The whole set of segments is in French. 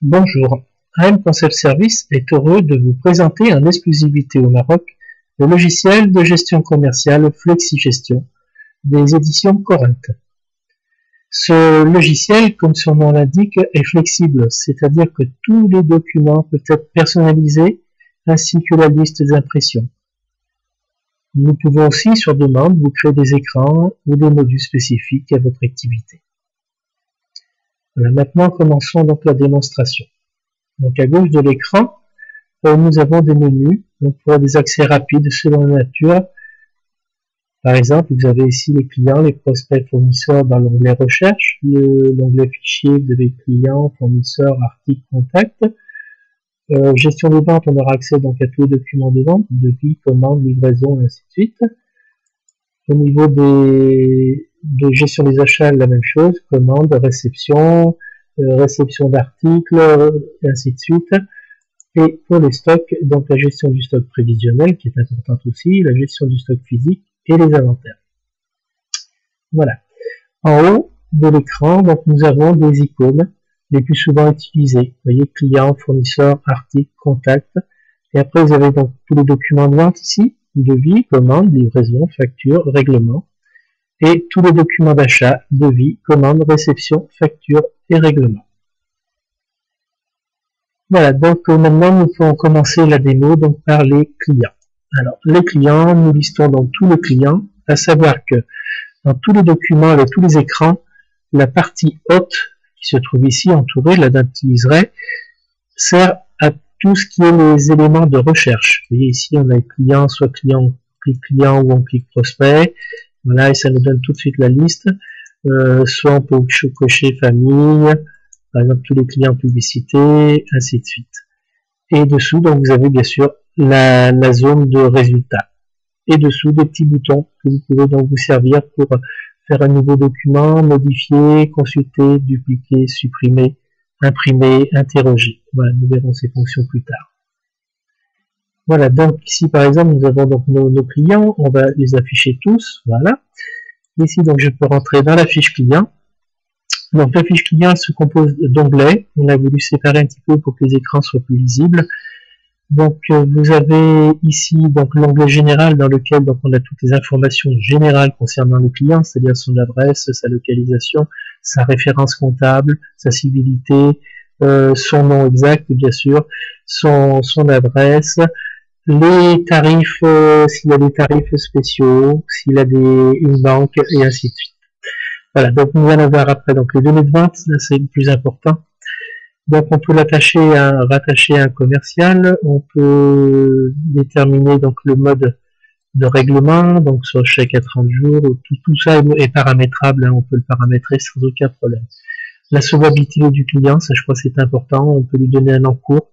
Bonjour, AM Concept Service est heureux de vous présenter en exclusivité au Maroc le logiciel de gestion commerciale FlexiGestion des éditions Corinthe. Ce logiciel, comme son nom l'indique, est flexible, c'est-à-dire que tous les documents peuvent être personnalisés ainsi que la liste des impressions. Nous pouvons aussi, sur demande, vous créer des écrans ou des modules spécifiques à votre activité. Voilà, maintenant commençons donc la démonstration. Donc à gauche de l'écran, nous avons des menus donc pour des accès rapides selon la nature. Par exemple, vous avez ici les clients, les prospects, fournisseurs dans l'onglet recherche, l'onglet fichier, vous avez clients, fournisseurs, articles, contacts. Gestion des ventes, on aura accès donc à tous les documents de vente, devis, commandes, livraison, et ainsi de suite. Au niveau de gestion des achats, la même chose, commande, réception, réception d'articles, et ainsi de suite. Et pour les stocks, donc la gestion du stock prévisionnel, qui est importante aussi, la gestion du stock physique et les inventaires. Voilà. En haut de l'écran, donc nous avons des icônes les plus souvent utilisées. Vous voyez, client, fournisseur, article, contact. Et après, vous avez donc tous les documents de vente ici, devis, commande, livraison, facture, règlement. Et tous les documents d'achat, devis, commande, réception, facture et règlement. Voilà, donc maintenant nous pouvons commencer la démo donc par les clients. Alors, les clients, nous listons donc tous les clients, à savoir que dans tous les documents, avec tous les écrans, la partie haute qui se trouve ici, entourée, la date utiliserait, sert à tout ce qui est les éléments de recherche. Vous voyez ici, on a client, soit client, clic client ou on clique prospect. Voilà, et ça nous donne tout de suite la liste. Soit on peut cocher famille, par exemple tous les clients publicité, ainsi de suite. Et dessous, donc vous avez bien sûr la zone de résultats. Et dessous, des petits boutons que vous pouvez donc vous servir pour faire un nouveau document, modifier, consulter, dupliquer, supprimer, imprimer, interroger. Voilà, nous verrons ces fonctions plus tard. Voilà, donc ici par exemple, nous avons donc nos clients, on va les afficher tous, voilà. Ici, donc je peux rentrer dans la fiche client. Donc la fiche client se compose d'onglets, on a voulu séparer un petit peu pour que les écrans soient plus lisibles. Donc vous avez ici donc l'onglet général dans lequel donc on a toutes les informations générales concernant le client, c'est-à-dire son adresse, sa localisation, sa référence comptable, sa civilité, son nom exact bien sûr, son adresse, les tarifs, s'il y a des tarifs spéciaux, s'il a une banque et ainsi de suite. Voilà, donc nous allons voir après donc les données de vente, c'est le plus important. Donc on peut rattacher à un commercial, on peut déterminer donc le mode de règlement, donc soit chèque à 30 jours, tout ça est paramétrable, hein, on peut le paramétrer sans aucun problème. La solvabilité du client, ça je crois c'est important, on peut lui donner un encours,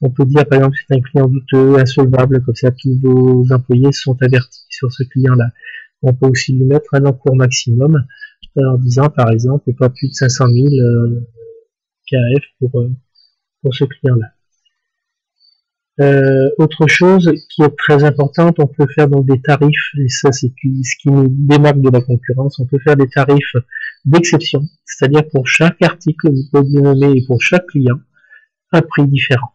on peut dire par exemple c'est un client douteux, insolvable, comme ça tous vos employés sont avertis sur ce client-là. On peut aussi lui mettre un encours maximum, en disant par exemple pas plus de 500 000 KF pour ce client-là. Autre chose qui est très importante, on peut faire donc des tarifs, et ça c'est ce qui nous démarque de la concurrence, on peut faire des tarifs d'exception, c'est-à-dire pour chaque article, vous pouvez nommer pour chaque client un prix différent.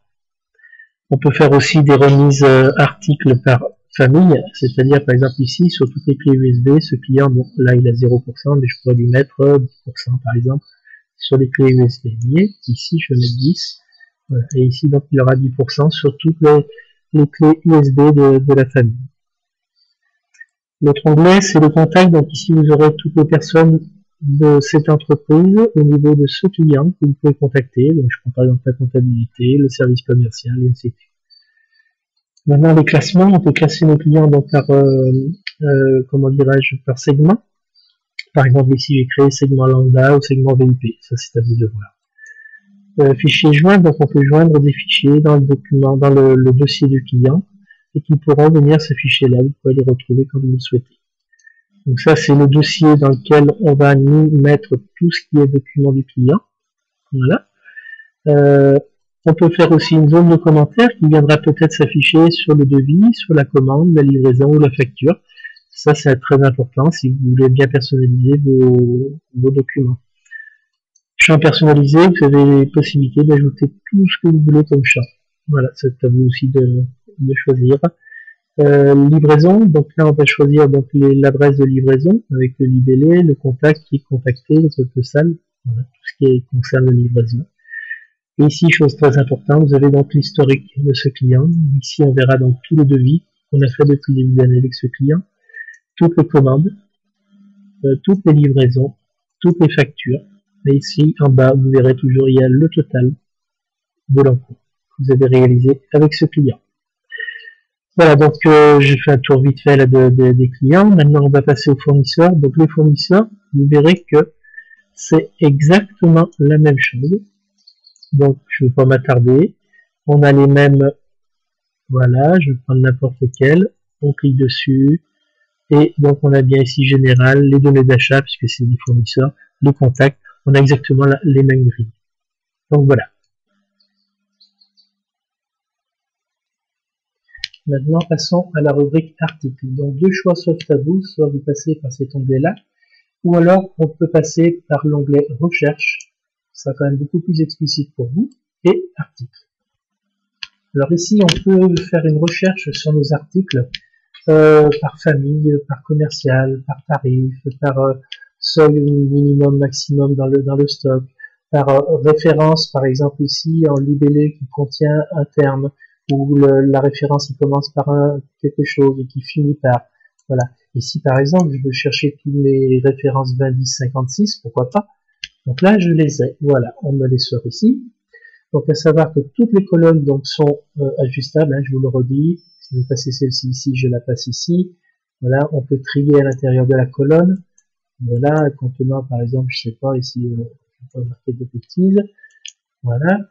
On peut faire aussi des remises articles par famille, c'est-à-dire par exemple ici, sur toutes les clés USB, ce client, bon là il a 0%, mais je pourrais lui mettre 10% par exemple, sur les clés USB. Vous voyez, ici je vais mettre 10, voilà. Et ici donc il y aura 10% sur toutes les clés USB de la famille. L'autre onglet c'est le contact, donc ici vous aurez toutes les personnes de cette entreprise au niveau de ce client que vous pouvez contacter, donc je prends par exemple la comptabilité, le service commercial et ainsi de suite. Maintenant les classements, on peut classer nos clients donc par, comment dirais-je, par segment. Par exemple, ici, j'ai créé segment lambda ou segment VIP. Ça, c'est à vous de voir. Fichier joindre, donc on peut joindre des fichiers dans le document, dans le dossier du client et qui pourront venir ces fichiers-là. Vous pouvez les retrouver quand vous le souhaitez. Donc ça, c'est le dossier dans lequel on va nous mettre tout ce qui est document du client. Voilà. On peut faire aussi une zone de commentaires qui viendra peut-être s'afficher sur le devis, sur la commande, la livraison ou la facture. Ça, c'est très important si vous voulez bien personnaliser vos documents. champ personnalisé, vous avez la possibilité d'ajouter tout ce que vous voulez comme champ. Voilà, c'est à vous aussi de choisir. Livraison, donc là on va choisir donc l'adresse de livraison avec le libellé, le contact qui est contacté, le code postal, voilà, tout ce qui concerne la livraison. Et ici, chose très importante, vous avez donc l'historique de ce client. Ici, on verra donc tous les devis qu'on a fait depuis le début d'année avec ce client, toutes les commandes, toutes les livraisons, toutes les factures. Et ici, en bas, vous verrez toujours, il y a le total de l'encours que vous avez réalisé avec ce client. Voilà, donc j'ai fait un tour vite fait là, des clients. Maintenant, on va passer aux fournisseurs. Donc les fournisseurs, vous verrez que c'est exactement la même chose. Donc je ne vais pas m'attarder. On a les mêmes. Voilà, je vais prendre n'importe lequel. On clique dessus. Et donc on a bien ici général, les données d'achat, puisque c'est des fournisseurs, le contact. On a exactement les mêmes grilles. Donc voilà. Maintenant, passons à la rubrique articles. Donc, deux choix s'offrent à vous, soit vous passez par cet onglet-là, ou alors on peut passer par l'onglet recherche. Ça sera quand même beaucoup plus explicite pour vous, et articles. Alors ici, on peut faire une recherche sur nos articles par famille, par commercial, par tarif, par seuil minimum, maximum dans le stock, par référence, par exemple ici, en libellé qui contient un terme, où la référence il commence par quelque chose et qui finit par, voilà. Ici par exemple, je veux chercher toutes les références 20, 10, 56, pourquoi pas. Donc là, je les ai, voilà, on me les sort ici. Donc à savoir que toutes les colonnes donc sont ajustables, hein, je vous le redis. Si je veux passer celle-ci ici, je la passe ici. Voilà, on peut trier à l'intérieur de la colonne. Voilà, contenant par exemple, je sais pas, ici, je ne vais pas marquer de bêtises. Voilà.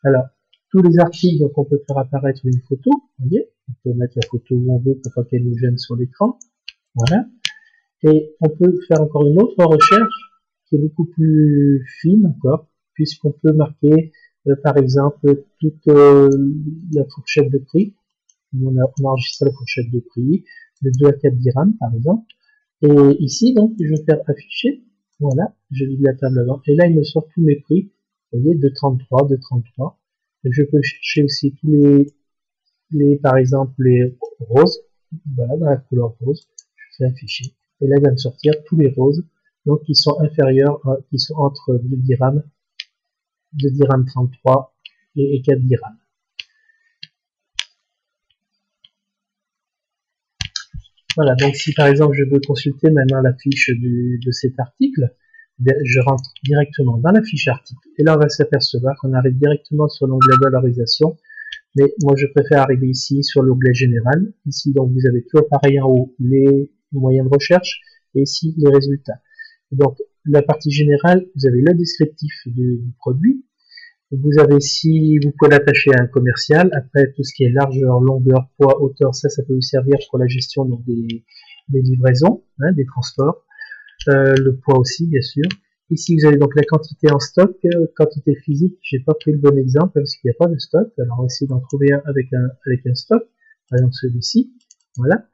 Alors, tous les articles, donc on peut faire apparaître une photo, vous voyez, on peut mettre la photo où on veut pour pas qu'elle nous gêne sur l'écran, voilà, et on peut faire encore une autre recherche qui est beaucoup plus fine encore, puisqu'on peut marquer par exemple toute la fourchette de prix, on a enregistré la fourchette de prix, de 2 à 4 dirhams par exemple, et ici donc je vais faire afficher, voilà, je vide la table avant, et là il me sort tous mes prix, vous voyez, de 33, de 33, je peux chercher aussi tous par exemple, les roses. Voilà, dans la couleur rose. Je fais afficher. Et là, il va me sortir tous les roses. Donc, qui sont inférieurs, qui sont entre 2 dirhams 33 et 4 dirhams. Voilà. Donc, si par exemple, je veux consulter maintenant la fiche de cet article, je rentre directement dans la fiche article. Et là, on va s'apercevoir qu'on arrive directement sur l'onglet valorisation. Mais moi, je préfère arriver ici sur l'onglet général. Ici, donc, vous avez tout pareil en haut, les moyens de recherche, et ici, les résultats. Et donc, la partie générale, vous avez le descriptif du produit. Vous avez ici, vous pouvez l'attacher à un commercial. Après, tout ce qui est largeur, longueur, poids, hauteur, ça peut vous servir pour la gestion donc, des livraisons, hein, des transports. Le poids aussi, bien sûr. Ici, vous avez donc la quantité en stock, quantité physique. J'ai pas pris le bon exemple parce qu'il n'y a pas de stock. Alors, on va essayer d'en trouver un avec un stock. Par exemple, celui-ci. Voilà.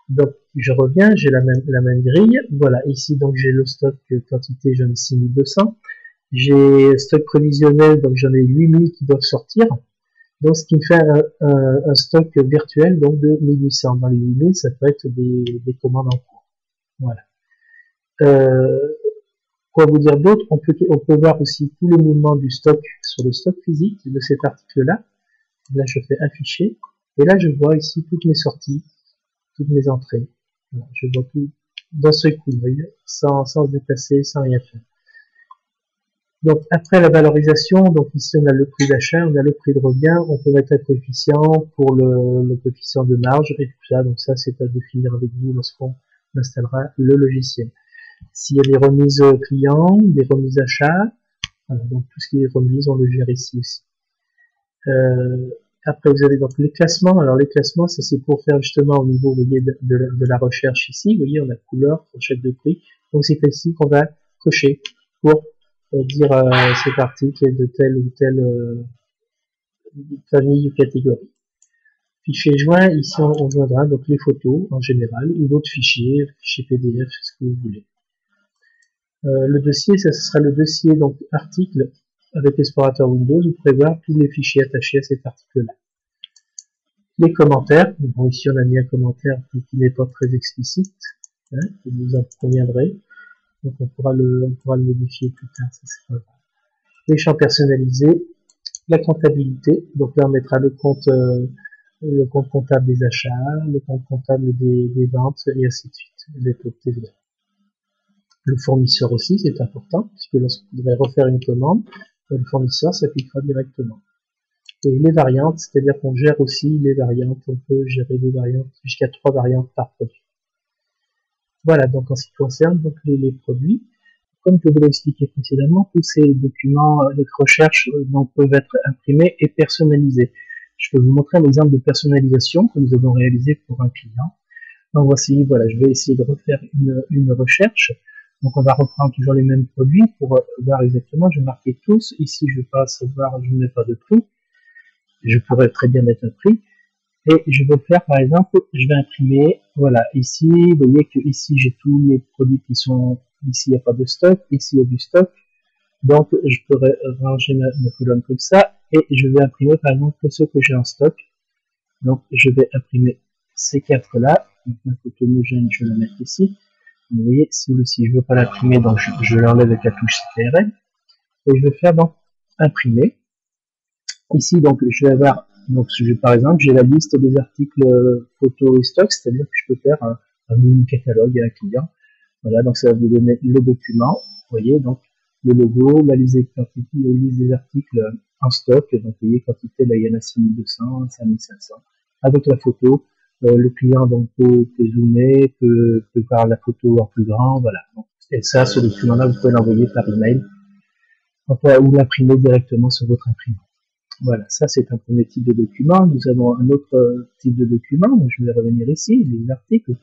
Donc, je reviens, j'ai la même grille. Voilà. Ici, donc, j'ai le stock quantité, j'en ai 6200. J'ai stock prévisionnel, donc j'en ai 8000 qui doivent sortir. Donc, ce qui me fait un stock virtuel, donc, de 1800. Dans les 8000, ça peut être des commandes en cours. Voilà. Quoi vous dire d'autre, on peut voir aussi tous les mouvements du stock sur le stock physique de cet article-là. Là, je fais afficher. Et là, je vois ici toutes mes sorties, toutes mes entrées. Voilà, je vois tout d'un seul coup d'œil, sans se déplacer, sans rien faire. Donc, après la valorisation, donc ici, on a le prix d'achat, on a le prix de revient, on peut mettre un coefficient pour le coefficient de marge et tout ça. Donc, ça, c'est à définir avec vous lorsqu'on installera le logiciel. S'il y a des remises clients, des remises achats, voilà, donc tout ce qui est remises, on le gère ici aussi. Après, vous avez donc les classements. Alors, les classements, ça c'est pour faire justement au niveau, vous voyez, de la recherche ici. Vous voyez, on a couleur, fourchette de prix. Donc, c'est ici qu'on va cocher pour dire cet article est de telle ou telle famille ou catégorie. Fichier joint, ici on joindra donc les photos en général ou d'autres fichiers PDF, ce que vous voulez. Le dossier, ça ce sera le dossier donc article avec l'explorateur Windows. Vous pourrez voir tous les fichiers attachés à cet article-là. Les commentaires. Bon, ici on a mis un commentaire qui n'est pas très explicite, hein, que vous en conviendrez. Donc on pourra le modifier plus tard, ça c'est pas grave. Les champs personnalisés, la comptabilité. Donc là on mettra le compte comptable des achats, le compte comptable des ventes et ainsi de suite. Les taux de TVA. Le fournisseur aussi, c'est important, puisque lorsqu'on devrait refaire une commande, le fournisseur s'appliquera directement. Et les variantes, c'est-à-dire qu'on gère aussi les variantes, on peut gérer des variantes, jusqu'à 3 variantes par produit. Voilà, donc en ce qui concerne donc les produits, comme je vous l'ai expliqué précédemment, tous ces documents de recherche peuvent être imprimés et personnalisés. Je vais vous montrer un exemple de personnalisation que nous avons réalisé pour un client. Donc voici, voilà, je vais essayer de refaire une recherche. Donc on va reprendre toujours les mêmes produits pour voir exactement, je vais marquer tous. Ici je ne vais pas savoir, je ne mets pas de prix. Je pourrais très bien mettre un prix. Et je vais faire par exemple, je vais imprimer, voilà, ici, vous voyez que ici j'ai tous les produits qui sont, ici il n'y a pas de stock, ici il y a du stock. Donc je pourrais ranger ma colonne comme ça et je vais imprimer par exemple que ceux que j'ai en stock. Donc je vais imprimer ces quatre là. Donc ma photo homogène, je vais la mettre ici. Vous voyez, celui-ci, je ne veux pas l'imprimer, donc je l'enlève avec la touche CTRL. Et je vais faire donc imprimer. Ici, donc, je vais avoir, donc, par exemple, j'ai la liste des articles photo et stock, c'est-à-dire que je peux faire un mini catalogue à un client. Voilà, donc ça va vous donner le document. Vous voyez, donc, le logo, la liste des articles en stock. Donc, vous voyez, quantité, là, il y en a 6200, 5500. Avec la photo. Le client donc peut zoomer, peut voir la photo en plus grand, voilà. Et ça, ce document-là, vous pouvez l'envoyer par email, enfin, ou l'imprimer directement sur votre imprimante. Voilà, ça c'est un premier type de document. Nous avons un autre type de document. Je vais revenir ici, les articles,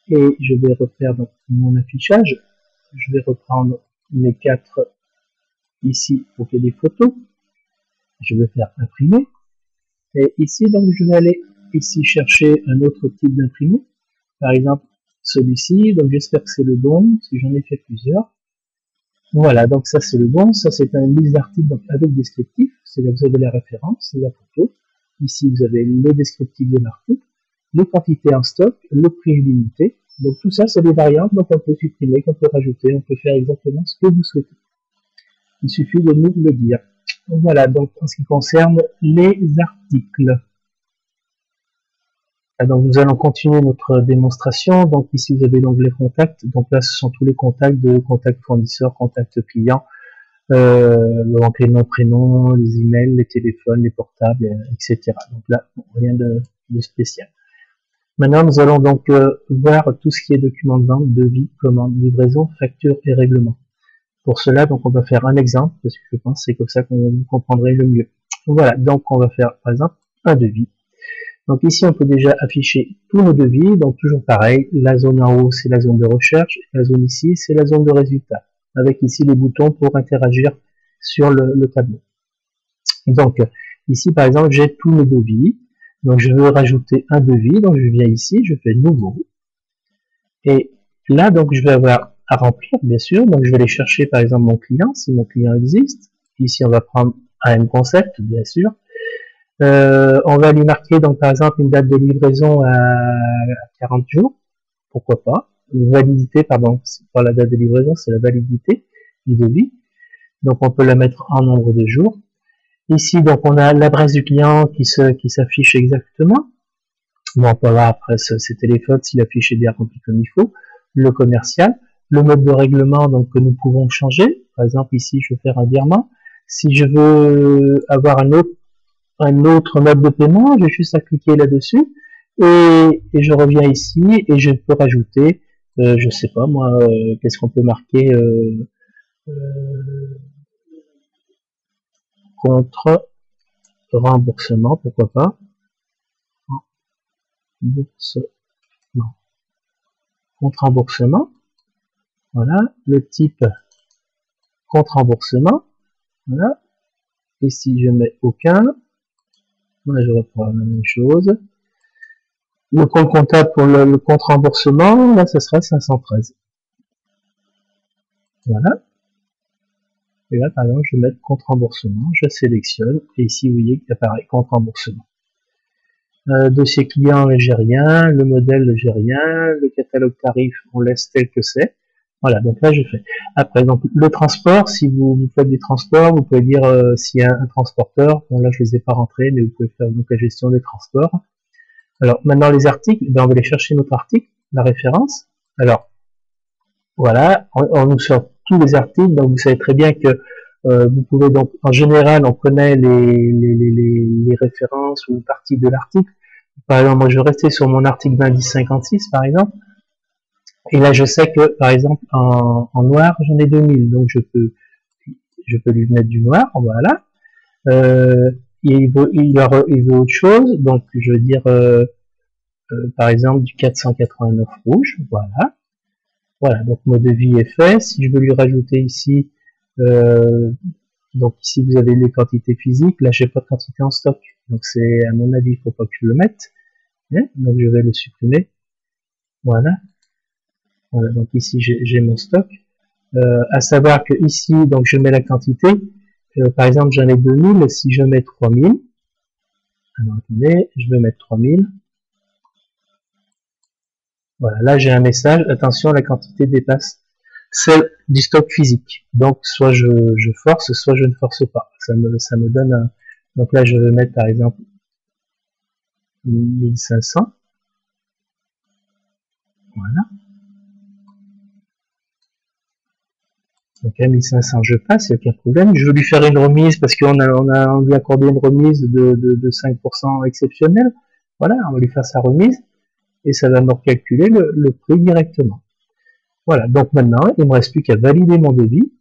et je vais refaire donc mon affichage. Je vais reprendre mes quatre ici pour qu'il y ait des photos. Je vais faire imprimer, et ici donc je vais aller ici chercher un autre type d'imprimé, par exemple celui-ci, donc j'espère que c'est le bon, si j'en ai fait plusieurs. Voilà, donc ça c'est le bon, ça c'est un liste d'articles avec descriptif, c'est là que vous avez la référence, c'est la photo. Ici vous avez le descriptif de l'article, les quantités en stock, le prix limité. Donc tout ça c'est des variantes, donc on peut supprimer, qu'on peut rajouter, on peut faire exactement ce que vous souhaitez. Il suffit de nous le dire. Voilà, donc en ce qui concerne les articles. Donc nous allons continuer notre démonstration. Donc ici vous avez l'onglet contact. Donc là ce sont tous les contacts de contact fournisseur, contact client, donc les noms, prénoms, les emails, les téléphones, les portables, etc. Donc là rien de spécial. Maintenant nous allons donc voir tout ce qui est document de vente, devis, commande, livraison, facture et règlement. Pour cela donc on va faire un exemple parce que je pense que c'est comme ça qu'on vous comprendrez le mieux. Voilà, donc on va faire par exemple un devis. Donc ici, on peut déjà afficher tous nos devis. Donc toujours pareil, la zone en haut, c'est la zone de recherche. La zone ici, c'est la zone de résultat. Avec ici les boutons pour interagir sur le tableau. Donc ici, par exemple, j'ai tous mes devis. Donc je veux rajouter un devis. Donc je viens ici, je fais nouveau. Et là, donc je vais avoir à remplir, bien sûr. Donc je vais aller chercher, par exemple, mon client, si mon client existe. Ici, on va prendre AM Concept, bien sûr. On va lui marquer donc par exemple une date de livraison à 40 jours, pourquoi pas. Une validité, pardon, c'est pas la date de livraison, c'est la validité du devis. Donc on peut la mettre en nombre de jours. Ici donc on a l'adresse du client qui s'affiche exactement. Bon, on peut voir après ses téléphones s'il affiche bien rempli comme il faut. Le commercial, le mode de règlement donc que nous pouvons changer. Par exemple ici je vais faire un virement. Si je veux avoir un autre mode de paiement, j'ai juste à cliquer là-dessus et je reviens ici et je peux rajouter, je sais pas moi, qu'est-ce qu'on peut marquer, contre remboursement, pourquoi pas, remboursement, contre remboursement, voilà, le type contre remboursement, voilà, ici je mets aucun, moi je reprends la même chose. Le compte comptable pour le compte remboursement, là, ce sera 513. Voilà. Et là, par exemple, je vais mettre compte remboursement, je sélectionne, et ici, vous voyez qu'il apparaît compte remboursement. Dossier client, j'ai rien, le modèle, j'ai rien, le catalogue tarif, on laisse tel que c'est. Voilà, donc là, je fais. Après, donc, le transport, si vous faites du transport, vous pouvez dire s'il y a un transporteur. Bon, là, je les ai pas rentrés, mais vous pouvez faire donc la gestion des transports. Alors, maintenant, les articles, ben, on va aller chercher notre article, la référence. Alors, voilà, on nous sort tous les articles, donc vous savez très bien que vous pouvez donc, en général, on connaît les références ou une partie de l'article. Par exemple, moi, je vais rester sur mon article d'indice 56, par exemple. Et là, je sais que, par exemple, en noir, j'en ai 2000, donc je peux lui mettre du noir, voilà. Il veut autre chose, donc je veux dire, par exemple, du 489 rouge, voilà. Voilà, donc mon devis est fait. Si je veux lui rajouter ici, donc ici vous avez les quantités physiques, là j'ai pas de quantité en stock, donc c'est à mon avis il faut pas que je le mette, donc je vais le supprimer, voilà. Voilà, donc ici j'ai mon stock, à savoir que ici donc je mets la quantité, par exemple j'en ai 2000, si je mets 3000, alors attendez, je vais mettre 3000, voilà, là j'ai un message, attention la quantité dépasse celle du stock physique, donc soit je force, soit je ne force pas, ça me donne un, donc là je vais mettre par exemple 1500, voilà. Donc à 1500 je passe, il n'y a aucun problème. Je veux lui faire une remise parce qu'on a lui accordé une remise de 5% exceptionnelle. Voilà, on va lui faire sa remise et ça va me recalculer le prix directement. Voilà, donc maintenant, il ne me reste plus qu'à valider mon devis.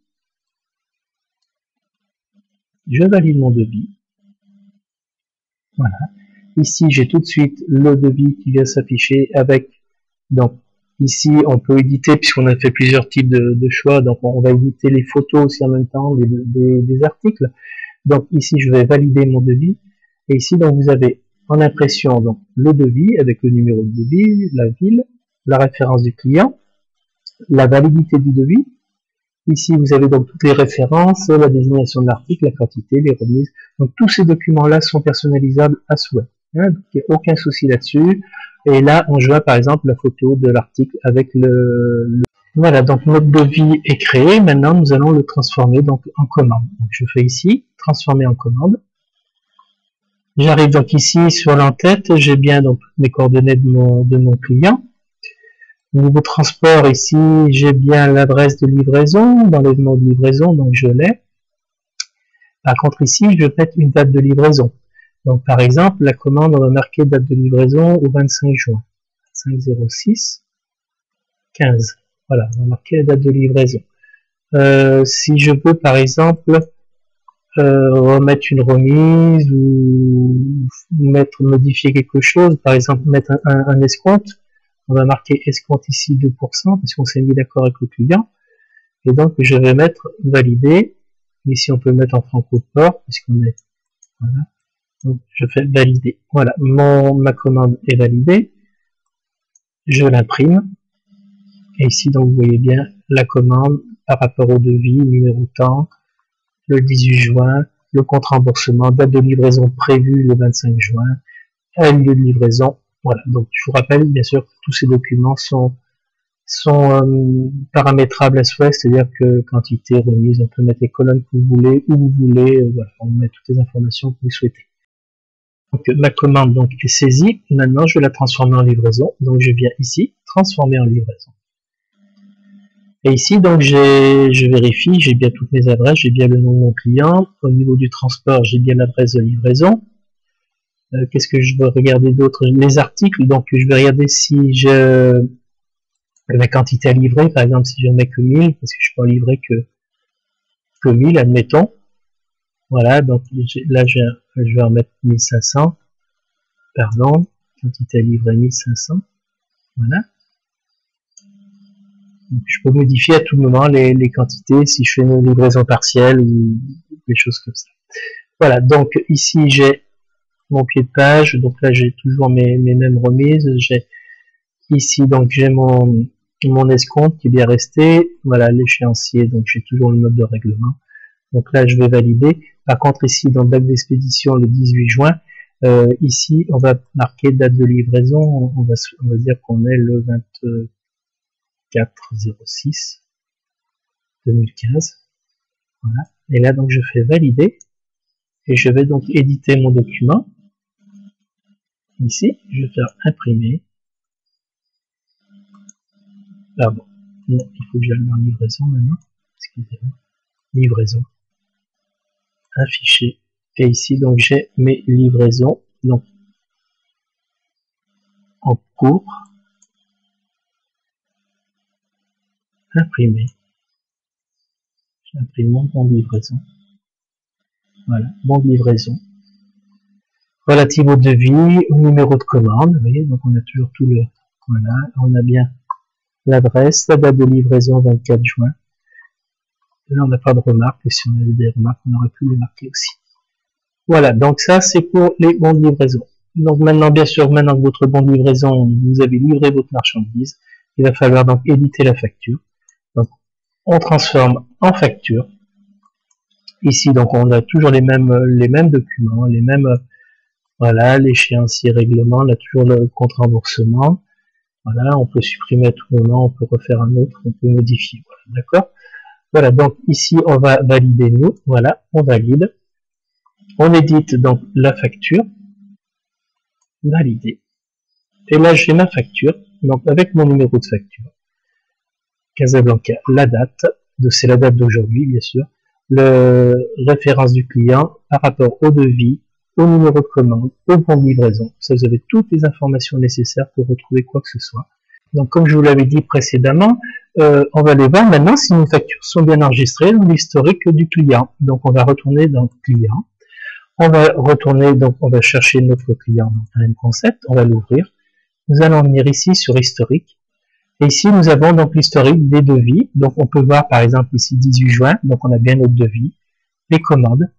Je valide mon devis. Voilà. Ici, j'ai tout de suite le devis qui vient s'afficher avec, donc, ici, on peut éditer, puisqu'on a fait plusieurs types de choix, donc on va éditer les photos aussi en même temps, des articles. Donc ici, je vais valider mon devis. Et ici, donc, vous avez en impression donc le devis avec le numéro de devis, la ville, la référence du client, la validité du devis. Ici, vous avez donc toutes les références, la désignation de l'article, la quantité, les remises. Donc tous ces documents-là sont personnalisables à souhait. Donc il n'y a aucun souci là-dessus. Et là, on joue par exemple la photo de l'article avec Voilà, donc notre devis est créé. Maintenant, nous allons le transformer donc en commande. Donc je fais ici, transformer en commande. J'arrive donc ici sur l'entête, j'ai bien donc mes coordonnées de mon client. Au niveau transport, ici, j'ai bien l'adresse de livraison, l'enlèvement de livraison, donc je l'ai. Par contre, ici, je vais mettre une date de livraison. Donc, par exemple, la commande, on va marquer date de livraison au 25 juin. 25/06 15. Voilà, on va marquer la date de livraison. Si je veux, par exemple, remettre une remise ou modifier quelque chose, par exemple, mettre un escompte, on va marquer escompte ici 2% parce qu'on s'est mis d'accord avec le client. Et donc, je vais mettre valider. Ici, on peut mettre en franco de port puisqu'on est, voilà. Donc, je fais valider. Voilà, ma commande est validée. Je l'imprime. Et ici, donc, vous voyez bien la commande par rapport au devis, numéro temps, le 18 juin, le compte remboursement, date de livraison prévue le 25 juin, lieu de livraison. Voilà, donc je vous rappelle bien sûr que tous ces documents sont paramétrables à souhait, c'est-à-dire que quantité, remise, on peut mettre les colonnes que vous voulez, où vous voulez, voilà, on met toutes les informations que vous souhaitez. Donc ma commande donc est saisie, maintenant je vais la transformer en livraison, donc je viens ici, transformer en livraison. Et ici donc je vérifie, j'ai bien toutes mes adresses, j'ai bien le nom de mon client, au niveau du transport j'ai bien l'adresse de livraison. Qu'est-ce que je veux regarder d'autre? Les articles, donc je vais regarder si la quantité à livrer, par exemple si je mets que 1000, parce que je peux en livrer que 1000, admettons. Voilà, donc là je vais en mettre 1500, pardon, quantité à livrer 1500, voilà. Donc je peux modifier à tout moment les quantités si je fais une livraison partielle ou des choses comme ça. Voilà, donc ici j'ai mon pied de page, donc là j'ai toujours mes mêmes remises, j'ai ici donc j'ai mon escompte qui est bien resté, voilà l'échéancier, donc j'ai toujours le mode de règlement. Donc là, je vais valider. Par contre, ici, dans date d'expédition, le 18 juin, ici, on va marquer date de livraison. On va dire qu'on est le 24/06/2015. Voilà. Et là, donc, je fais valider. Et je vais donc éditer mon document. Ici, je vais faire imprimer. Pardon. Non, il faut que j'aille dans livraison maintenant. Excusez-moi. Livraison. Afficher. Et ici, donc, j'ai mes livraisons. Donc, en cours. Imprimer. J'imprime mon bon de livraison. Voilà, bon de livraison. Relative au devis, au numéro de commande. Vous voyez, donc on a toujours tout le... Voilà, on a bien l'adresse, la date de livraison 24 juin. Là, on n'a pas de remarques. Si on avait des remarques, on aurait pu les marquer aussi. Voilà, donc ça, c'est pour les bons de livraison. Donc maintenant, bien sûr, maintenant que votre bon de livraison, vous avez livré votre marchandise, il va falloir donc éditer la facture. Donc, on transforme en facture. Ici, donc, on a toujours les mêmes documents, les mêmes, voilà, l'échéancier règlement, on a toujours le compte remboursement. Voilà, on peut supprimer à tout moment, on peut refaire un autre, on peut modifier. Voilà, d'accord? Voilà, donc ici, on va valider nous. Voilà, on valide. On édite donc la facture. Valider. Et là, j'ai ma facture, donc avec mon numéro de facture. Casablanca, la date, c'est la date d'aujourd'hui, bien sûr. Le référence du client par rapport au devis, au numéro de commande, au bon de livraison. Ça, vous avez toutes les informations nécessaires pour retrouver quoi que ce soit. Donc, comme je vous l'avais dit précédemment, on va aller voir maintenant si nos factures sont bien enregistrées dans l'historique du client. Donc, on va retourner dans client. On va retourner, donc, on va chercher notre client dans un concept. On va l'ouvrir. Nous allons venir ici sur historique. Et ici, nous avons donc l'historique des devis. Donc, on peut voir, par exemple, ici, 18 juin. Donc, on a bien notre devis. Les commandes.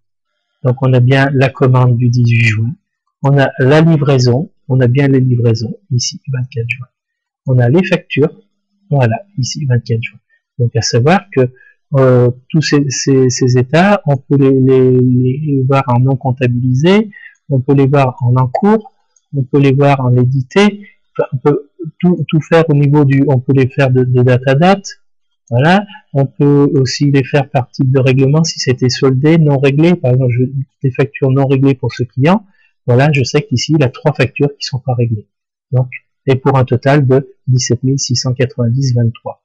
Donc, on a bien la commande du 18 juin. On a la livraison. On a bien les livraisons. Ici, 24 juin. On a les factures. Voilà, ici, 24 juin. Donc, à savoir que tous ces états, on peut les voir en non comptabilisé. On peut les voir en cours. On peut les voir en édité. Enfin, on peut tout faire au niveau on peut les faire de date à date. Voilà. On peut aussi les faire par type de règlement si c'était soldé, non réglé. Par exemple, des factures non réglées pour ce client. Voilà, je sais qu'ici, il a 3 factures qui sont pas réglées. Donc, et pour un total de 17 690,23.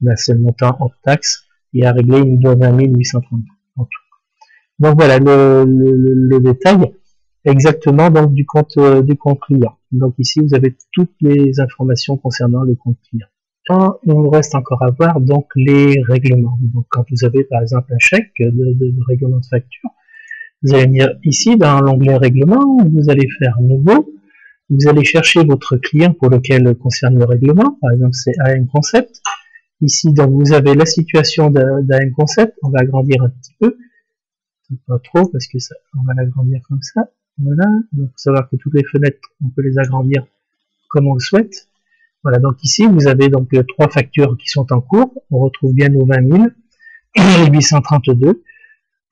Là, c'est le montant hors taxe. Et à régler, il nous doit 20 832 en tout. Donc voilà le détail exactement donc du compte client. Donc ici, vous avez toutes les informations concernant le compte client. Il nous reste encore à voir donc les règlements. Donc quand vous avez par exemple un chèque de règlement de facture, vous allez venir ici dans l'onglet règlement, vous allez faire nouveau, vous allez chercher votre client pour lequel concerne le règlement, par exemple c'est AM Concept. Ici donc vous avez la situation d'AM Concept, on va agrandir un petit peu, pas trop parce que ça, on va l'agrandir comme ça. Voilà, donc faut savoir que toutes les fenêtres, on peut les agrandir comme on le souhaite. Voilà, donc ici, vous avez donc 3 factures qui sont en cours. On retrouve bien nos 20 000 et 832.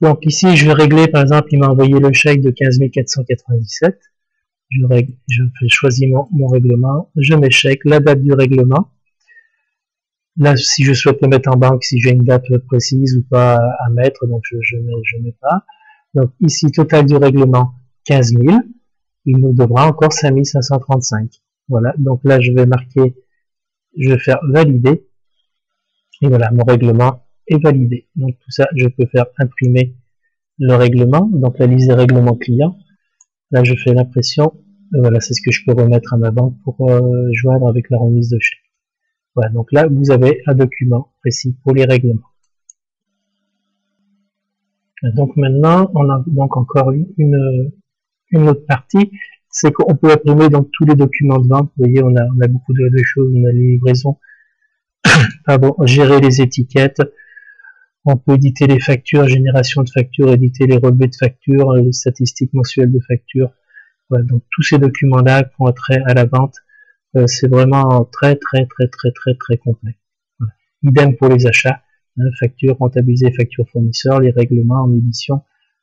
Donc ici, je vais régler, par exemple, il m'a envoyé le chèque de 15 497. Je choisis mon règlement, je mets chèque, la date du règlement. Là, si je souhaite le mettre en banque, si j'ai une date précise ou pas à mettre, donc je mets pas. Donc ici, total du règlement, 15 000. Il nous devra encore 5 535. Voilà, donc là, je vais marquer, je vais faire valider. Et voilà, mon règlement est validé. Donc tout ça, je peux faire imprimer le règlement, donc la liste des règlements clients. Là, je fais l'impression. Et voilà, c'est ce que je peux remettre à ma banque pour joindre avec la remise de chèque. Voilà, donc là, vous avez un document précis pour les règlements. Donc maintenant, on a donc encore une autre partie, c'est qu'on peut imprimer donc tous les documents de vente. Vous voyez, on a beaucoup de choses, on a les livraisons, pardon, gérer les étiquettes, on peut éditer les factures, génération de factures, éditer les relevés de factures, les statistiques mensuelles de factures. Voilà, donc tous ces documents-là qui ont trait à la vente, c'est vraiment très complet. Voilà. Idem pour les achats, hein, facture comptabilisée, facture fournisseur, les règlements en édition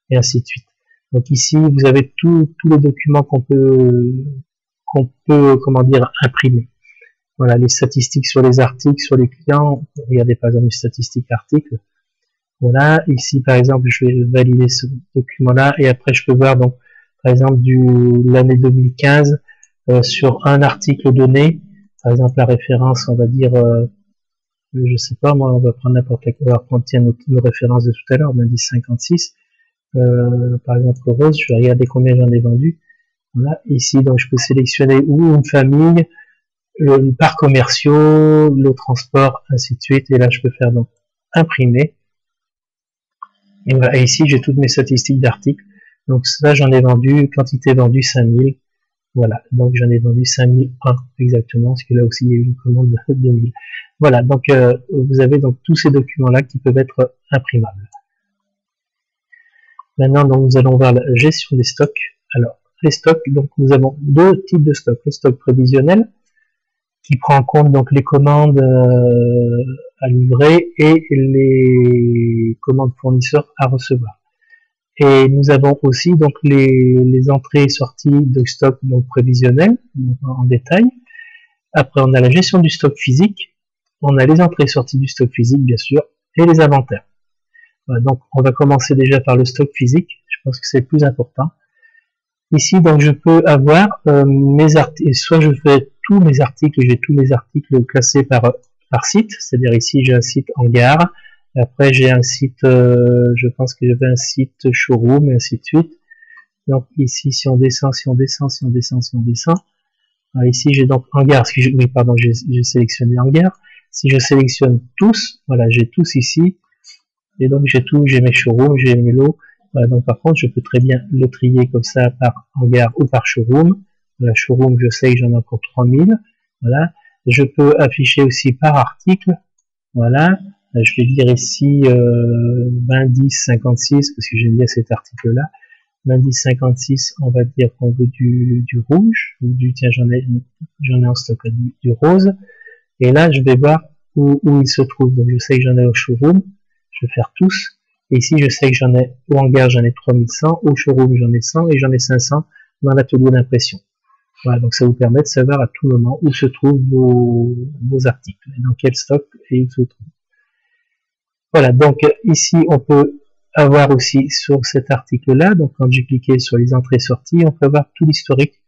et ainsi de suite. Donc ici vous avez tous les documents qu'on peut comment dire imprimer. Voilà, les statistiques sur les articles, sur les clients. Regardez par exemple les statistiques articles. Voilà, ici par exemple je vais valider ce document-là et après je peux voir donc par exemple l'année 2015 sur un article donné. Par exemple la référence, on va dire, je sais pas moi, on va prendre n'importe quelle, on va prendre nos références de tout à l'heure, l'indice 56. Par exemple rose, je vais regarder combien j'en ai vendu. Voilà, ici donc je peux sélectionner ou une famille, les parcs commerciaux, le transport, ainsi de suite. Et là je peux faire donc imprimer. Et voilà, et ici j'ai toutes mes statistiques d'articles. Donc ça j'en ai vendu, quantité vendue 5000. Voilà, donc j'en ai vendu 5001 exactement, parce que là aussi il y a eu une commande de 2000. Voilà, donc vous avez donc tous ces documents-là qui peuvent être imprimables. Maintenant, donc nous allons voir la gestion des stocks. Alors, les stocks, donc nous avons deux types de stocks. Le stock prévisionnel, qui prend en compte donc les commandes à livrer et les commandes fournisseurs à recevoir. Et nous avons aussi donc les entrées et sorties de stock donc prévisionnel, donc en détail. Après, on a la gestion du stock physique, on a les entrées et sorties du stock physique bien sûr, et les inventaires. Voilà, donc on va commencer déjà par le stock physique, je pense que c'est le plus important. Ici donc je peux avoir mes articles, soit je fais tous mes articles, j'ai tous mes articles classés par site, c'est-à-dire ici j'ai un site hangar, après j'ai un site, je pense que j'avais un site showroom et ainsi de suite. Donc ici si on descend, alors, ici j'ai donc hangar, oui pardon, j'ai sélectionné hangar. Si je sélectionne tous, voilà j'ai tous ici. Et donc j'ai mes showrooms, j'ai mes lots. Voilà, donc par contre je peux très bien le trier comme ça par hangar ou par showroom. Voilà, showroom je sais que j'en ai encore 3000. Voilà. Je peux afficher aussi par article. Voilà. Je vais dire ici 20-10-56 parce que j'aime bien cet article là. 20-10-56, on va dire qu'on veut du rouge. Tiens, j'en ai en stock du rose. Et là je vais voir où il se trouve. Donc je sais que j'en ai au showroom. Je vais faire tous, et ici je sais que j'en ai au hangar j'en ai 3100, au showroom j'en ai 100 et j'en ai 500 dans l'atelier d'impression. Voilà, donc ça vous permet de savoir à tout moment où se trouvent vos articles, et dans quel stock et ils se trouvent. Voilà, donc ici on peut avoir aussi sur cet article là, donc quand j'ai cliqué sur les entrées et sorties, on peut avoir tout l'historique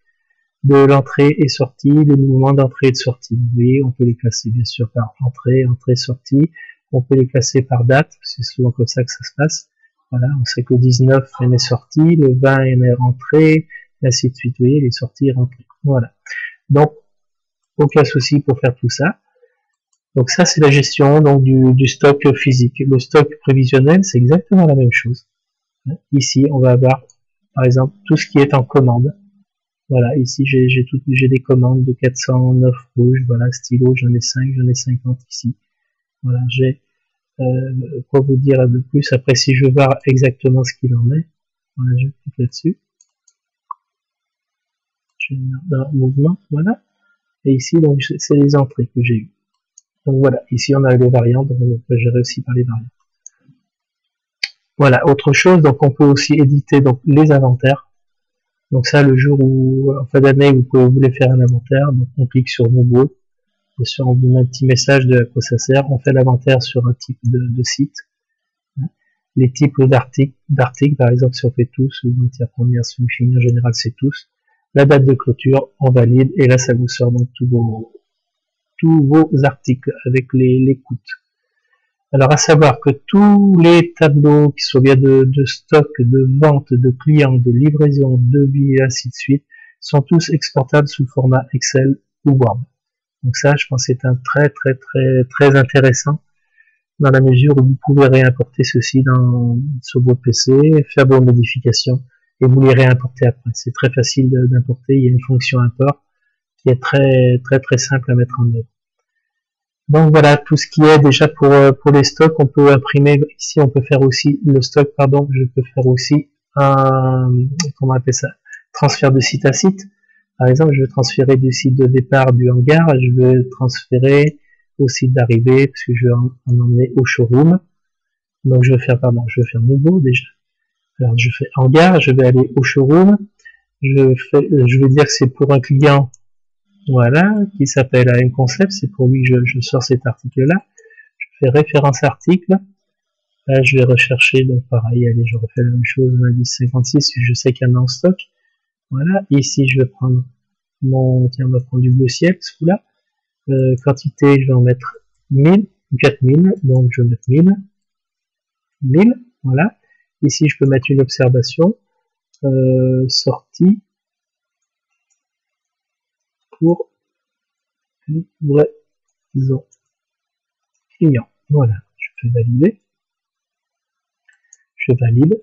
de l'entrée et sortie, les mouvements d'entrée et de sortie. Vous voyez, on peut les classer bien sûr par entrée, sortie. On peut les classer par date, c'est souvent comme ça que ça se passe. Voilà, on sait que le 19 il est sorti, le 20 il est rentré, et ainsi de suite. Vous voyez, les sorties et rentrées. Voilà. Donc, aucun souci pour faire tout ça. Donc ça, c'est la gestion donc du stock physique. Le stock prévisionnel, c'est exactement la même chose. Ici, on va avoir, par exemple, tout ce qui est en commande. Voilà, ici, j'ai des commandes de 409 rouges. Voilà, stylo, j'en ai 5, j'en ai 50 ici. Voilà, j'ai quoi vous dire de plus. Après, si je veux voir exactement ce qu'il en est, voilà, je clique là-dessus. Je mets dans mouvement, voilà. Et ici, donc, c'est les entrées que j'ai eues. Donc voilà, ici on a les variantes, donc on peut gérer aussi par les variantes. Voilà, autre chose, donc on peut aussi éditer donc les inventaires. Donc ça, le jour où, en fin d'année, vous voulez faire un inventaire, donc on clique sur Nouveau. Bien sûr, on vous met un petit message de à quoi ça sert. On fait l'inventaire sur un type de site. Les types d'articles, par exemple, si on fait tous, ou matière première, si en général c'est tous. La date de clôture, on valide, et là ça vous sort donc tous vos articles avec les coûts. Alors à savoir que tous les tableaux, qui soient bien de stock, de vente, de clients, de livraison, de devis et ainsi de suite, sont tous exportables sous format Excel ou Word. Donc ça, je pense que c'est un très intéressant dans la mesure où vous pouvez réimporter ceci sur votre PC, faire vos modifications et vous les réimporter après. C'est très facile d'importer. Il y a une fonction import qui est très simple à mettre en œuvre. Donc voilà tout ce qui est déjà pour les stocks. On peut imprimer ici, on peut faire aussi le stock, pardon, je peux faire aussi un, comment on appelle ça, transfert de site à site. Par exemple, je veux transférer du site de départ du hangar, je veux transférer au site d'arrivée, parce que je veux en emmener au showroom. Donc je vais faire, nouveau déjà. Alors je fais hangar, je vais aller au showroom, je vais dire que c'est pour un client, voilà, qui s'appelle AM Concept, c'est pour lui que je sors cet article-là. Je fais référence article. Là, je vais rechercher, donc pareil, allez, je refais la même chose, l'indice 56, je sais qu'il y en a en stock. Voilà, ici je vais prendre tiens, on va prendre du bleu ciel, ce coup-là. Quantité, je vais en mettre 1000, 4000, donc je vais mettre 1000, voilà. Ici, je peux mettre une observation, sortie pour livraison client. Voilà, je fais valider. Je valide.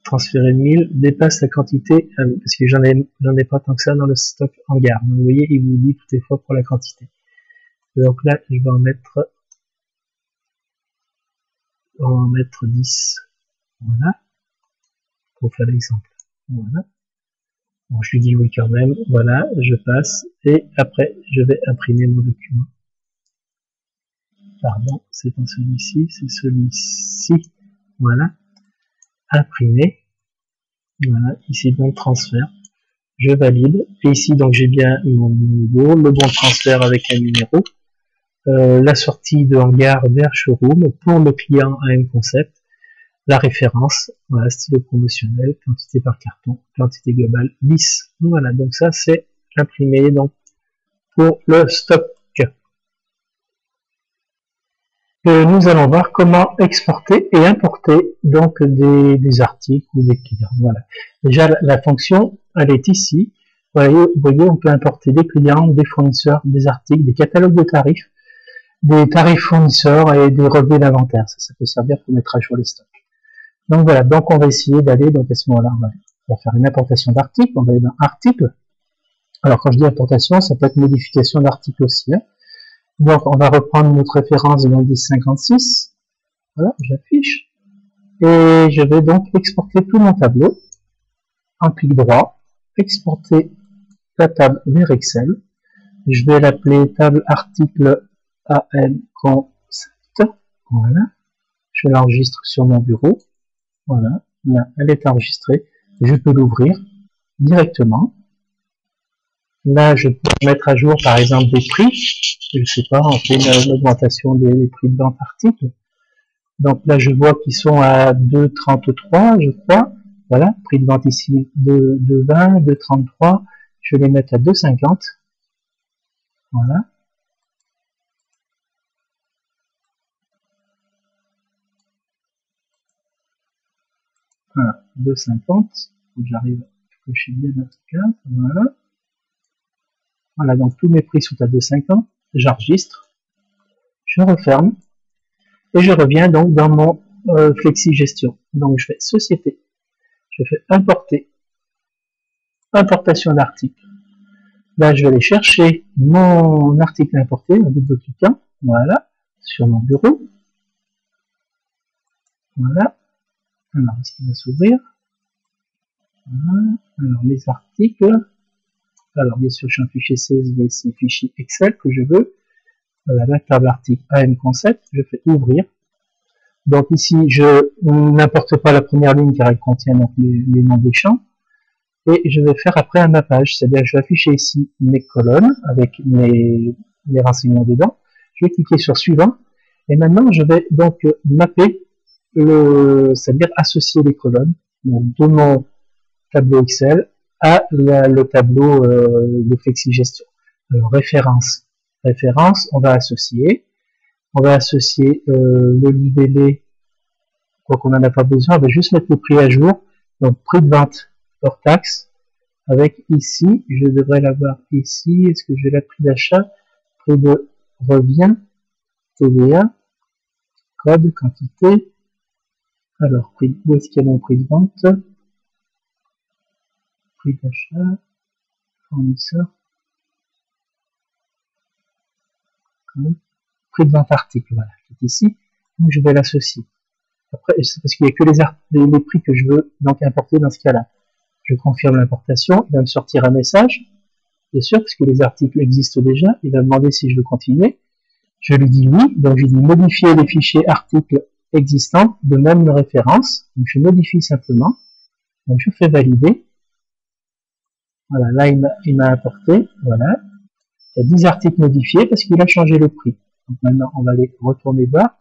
Transférer 1000 dépasse la quantité, parce que j'en ai pas tant que ça dans le stock hangar. Donc vous voyez, il vous dit toutes les fois pour la quantité. Donc là, je vais en mettre 10. Voilà. Pour faire l'exemple. Voilà. Bon, je lui dis oui quand même. Voilà, je passe. Et après, je vais imprimer mon document. Pardon, c'est pas celui-ci, c'est celui-ci. Voilà. Imprimer. Voilà, ici bon transfert. Je valide. Et ici, donc j'ai bien mon logo, le bon transfert avec un numéro. La sortie de hangar vers showroom pour le client AM Concept. La référence, voilà, stylo promotionnel, quantité par carton, quantité globale 10. Voilà, donc ça c'est imprimé donc pour le stock. Nous allons voir comment exporter et importer donc des articles ou des clients. Voilà. Déjà la fonction, elle est ici. Vous voyez, on peut importer des clients, des fournisseurs, des articles, des catalogues de tarifs, des tarifs fournisseurs et des relevés d'inventaire. Ça peut servir pour mettre à jour les stocks. Donc voilà, donc on va essayer d'aller, donc à ce moment-là, on va faire une importation d'articles, on va aller dans article. Alors quand je dis importation, ça peut être modification d'article aussi. Hein. Donc on va reprendre notre référence de l'indice 56. Voilà, j'affiche. Et je vais donc exporter tout mon tableau en clic droit, exporter la table vers Excel. Je vais l'appeler table article AM Concept. Voilà. Je l'enregistre sur mon bureau. Voilà, là, elle est enregistrée. Je peux l'ouvrir directement. Là, je peux mettre à jour, par exemple, des prix. Je ne sais pas, on fait une augmentation des prix de vente articles. Donc là, je vois qu'ils sont à 2,33, je crois. Voilà, prix de vente ici de 20, 2,33. Je vais les mettre à 2,50. Voilà. Voilà, 2,50. J'arrive à cocher bien notre case. Voilà. Voilà, donc tous mes prix sont à 2,50. J'enregistre. Je referme. Et je reviens donc dans mon Flexi Gestion. Donc je fais Société. Je fais Importer. Importation d'articles. Là, je vais aller chercher mon article importé en double-cliquant. Voilà. Sur mon bureau. Voilà. Alors, est-ce qu'il va s'ouvrir? Voilà. Alors, mes articles. Alors, bien sûr, j'ai un fichier CSV, c'est fichier Excel que je veux. Voilà, la table article AM Concept. Je fais Ouvrir. Donc ici, je n'importe pas la première ligne car elle contient donc les noms des champs. Et je vais faire après un mappage, c'est-à-dire je vais afficher ici mes colonnes avec mes renseignements dedans. Je vais cliquer sur Suivant. Et maintenant, je vais donc mapper, c'est-à-dire associer les colonnes donc, de mon tableau Excel à le tableau de Flexi Gestion. Alors, référence, on va associer. On va associer le libellé, quoi qu'on n'en a pas besoin, on va juste mettre le prix à jour. Donc prix de vente hors taxe, avec ici, je devrais l'avoir ici, est-ce que j'ai la prix d'achat, prix de revient, TVA, code, quantité, alors prix, où est-ce qu'il y a mon prix de vente, prix d'achat, fournisseur, prix de vente article, voilà, c'est ici, donc je vais l'associer. Après, c'est parce qu'il n'y a que les prix que je veux donc importer dans ce cas-là. Je confirme l'importation. Il va me sortir un message, bien sûr, puisque les articles existent déjà. Il va me demander si je veux continuer. Je lui dis oui. Donc, je lui dis modifier les fichiers articles existants de même référence. Donc, je modifie simplement. Donc, je fais valider. Voilà, là, il m'a apporté. Voilà. Il y a 10 articles modifiés parce qu'il a changé le prix. Donc, maintenant, on va aller retourner voir.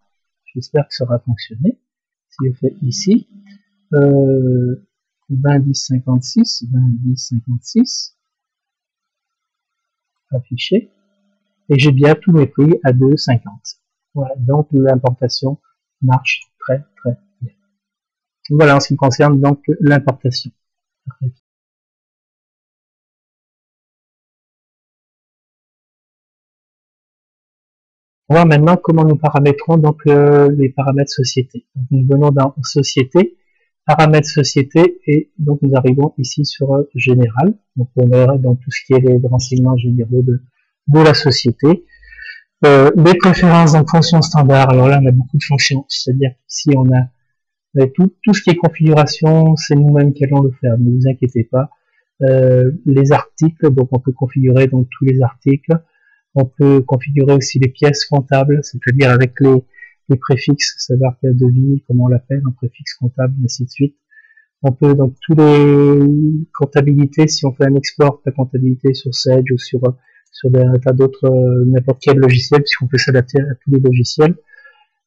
J'espère que ça aura fonctionné. Si je fais ici, 20-10-56, 20-10-56, affiché, et j'ai bien tous mes prix à 2,50. Voilà, donc l'importation marche très très bien. Voilà en ce qui concerne donc l'importation. On va maintenant comment nous paramétrons donc les paramètres société. Donc, nous venons dans société, paramètres société, et donc nous arrivons ici sur général. Donc on verra donc tout ce qui est les renseignements généraux de la société. Les préférences donc fonctions standard. Alors là on a beaucoup de fonctions, c'est-à-dire qu'ici on a tout ce qui est configuration, c'est nous-mêmes qui allons le faire, ne vous inquiétez pas. Les articles, donc on peut configurer donc tous les articles. On peut configurer aussi les pièces comptables, c'est-à-dire avec les préfixes, savoir quel devis, comment on l'appelle, un préfixe comptable, et ainsi de suite. On peut donc tous les comptabilités, si on fait un export de la comptabilité sur Sage ou sur un tas d'autres, n'importe quel logiciel, puisqu'on peut s'adapter à tous les logiciels.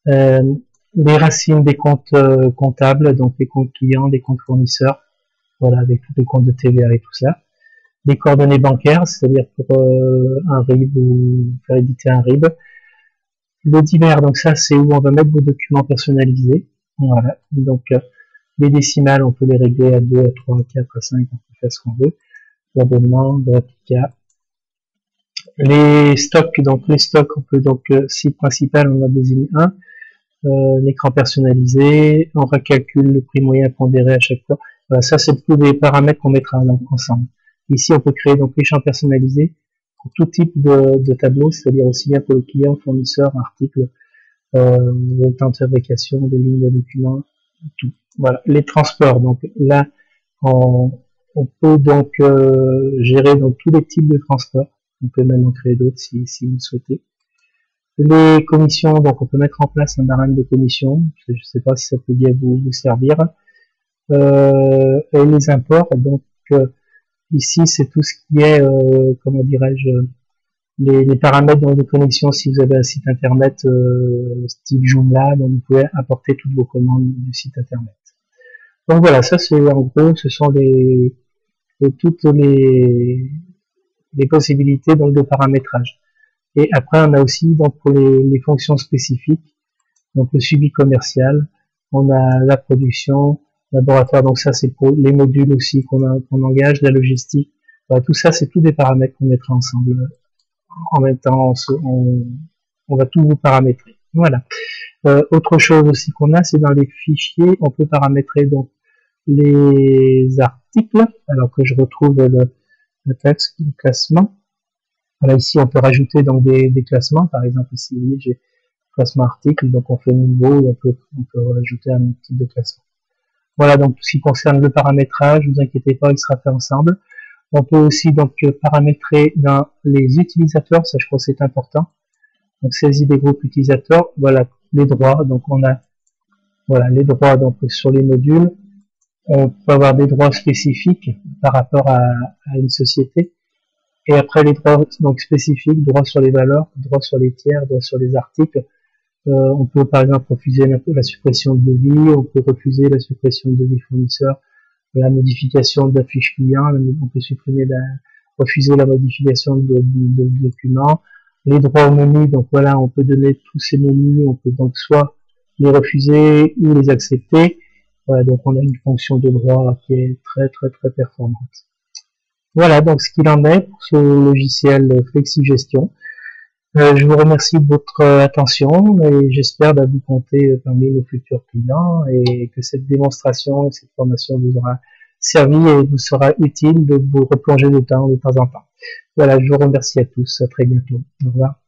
Les racines des comptes comptables, donc les comptes clients, les comptes fournisseurs, voilà, avec tous les comptes de TVA et tout ça. Les coordonnées bancaires, c'est-à-dire pour un RIB ou faire éditer un RIB. Le divers, donc ça c'est où on va mettre vos documents personnalisés. Voilà, donc les décimales, on peut les régler à 2, à 3, à 4, à 5, on peut faire ce qu'on veut. L'abonnement, de réplica. Les stocks, donc les stocks, on peut donc site principal, on a désigné un. L'écran personnalisé, on recalcule le prix moyen pondéré à chaque fois. Voilà, ça c'est tous des paramètres qu'on mettra ensemble. Ici, on peut créer donc les champs personnalisés pour tout type de tableau, c'est-à-dire aussi bien pour le client, fournisseur, article, les temps de fabrication, les lignes de documents, tout. Voilà, les transports. Donc là, on peut donc gérer donc tous les types de transports. On peut même en créer d'autres si vous le souhaitez. Les commissions, donc on peut mettre en place un barème de commission. Je ne sais pas si ça peut bien vous servir. Et les imports, donc ici, c'est tout ce qui est, comment dirais-je, les paramètres de connexion. Si vous avez un site internet style Joomla, donc vous pouvez importer toutes vos commandes du site internet. Donc voilà, ça c'est en gros, ce sont toutes les possibilités donc de paramétrage. Et après, on a aussi donc pour les fonctions spécifiques, donc le suivi commercial, on a la production, laboratoire, donc ça c'est pour les modules aussi qu'on engage, la logistique. Voilà, tout ça c'est tous des paramètres qu'on mettra ensemble. En même temps, on va tout vous paramétrer. Voilà. Autre chose aussi qu'on a, c'est dans les fichiers, on peut paramétrer donc les articles, alors que je retrouve le texte, le classement. Voilà, ici on peut rajouter donc des classements, par exemple ici vous voyez j'ai classement article, donc on fait nouveau et on peut rajouter un type de classement. Voilà donc tout ce qui concerne le paramétrage, ne vous inquiétez pas, il sera fait ensemble. On peut aussi donc paramétrer dans les utilisateurs, ça je crois que c'est important. Donc saisie des groupes utilisateurs, voilà les droits, donc on a voilà les droits donc sur les modules. On peut avoir des droits spécifiques par rapport à une société. Et après les droits donc spécifiques, droits sur les valeurs, droits sur les tiers, droits sur les articles. On peut par exemple refuser la suppression de devis, on peut refuser la suppression de devis fournisseur, la modification de la fiche client, on peut refuser la modification de documents, les droits au menu, donc voilà, on peut donner tous ces menus, on peut donc soit les refuser ou les accepter. Voilà, donc on a une fonction de droit qui est très très très performante. Voilà donc ce qu'il en est pour ce logiciel FlexiGestion. Je vous remercie de votre attention et j'espère vous compter parmi nos futurs clients et que cette démonstration, cette formation vous aura servi et vous sera utile de vous replonger de temps en temps. Voilà, je vous remercie à tous, à très bientôt. Au revoir.